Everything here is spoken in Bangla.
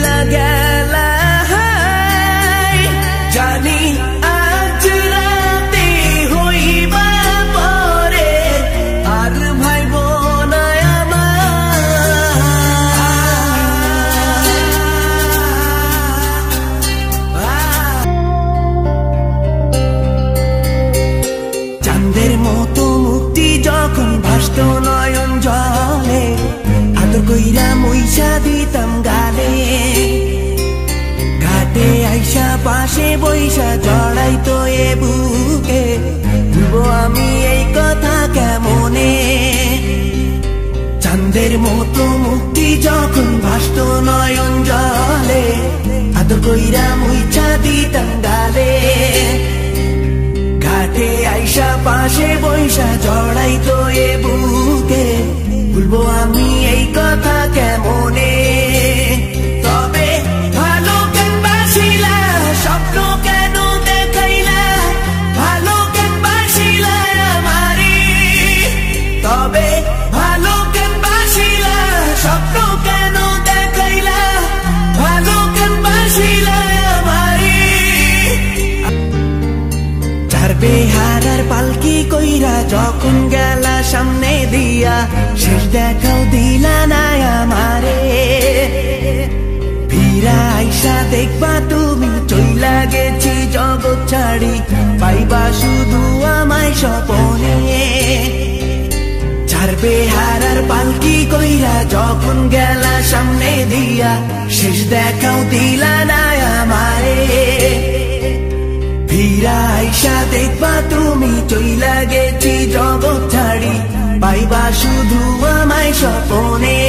চইলা গেলা জানি আজ রাতে হইবা পরে আর ভাইব না চাঁদের মতো মুক্তি যখন ভাসত নয়ন জলে আদর কইরা মইসা দিতাম গালে ঘাটে আইসা পাশে বইসা জড়াইতো এ বুকে ভুলবো আমি এই কথা কেমনে চাঁদের মতো মুক্তি যখন ভাসত নয়ন জলে আদর কইরা মইসা দিতাম গালে ঘাটে আইসা পাশে বইসা জড়াইতো এ বুকে ভুলবো আমি এই কথা কেমনে তবে ভালো কেন বাসিলা স্বপ্ন কেন দেখাইলা ভালো কেন বাসিলা আমারে তবে ভালো কেন বাসিলা স্বপ্ন কেন দেখাইলা ভালো কেন বাসিলা আমারে চারবে হারার পালকি কইরা যখন গেলা সামনে দিয়া শেষ দেখাও দিলা না আমারে ফিরা আইসা দেখবা তুমি চইলা গেছি জগৎ ছাড়ি পাইবা শুধু আমায় স্বপনে ছাড়বে হারার পালকি কইরা যখন গেলা সামনে দিয়া শেষ দেখাও দিলা না আমারে ফিরা আইসা দেখবা তুমি চইলা গেছি জগৎ ছাড়ি পাইবা শুধু আমায় স্বপনে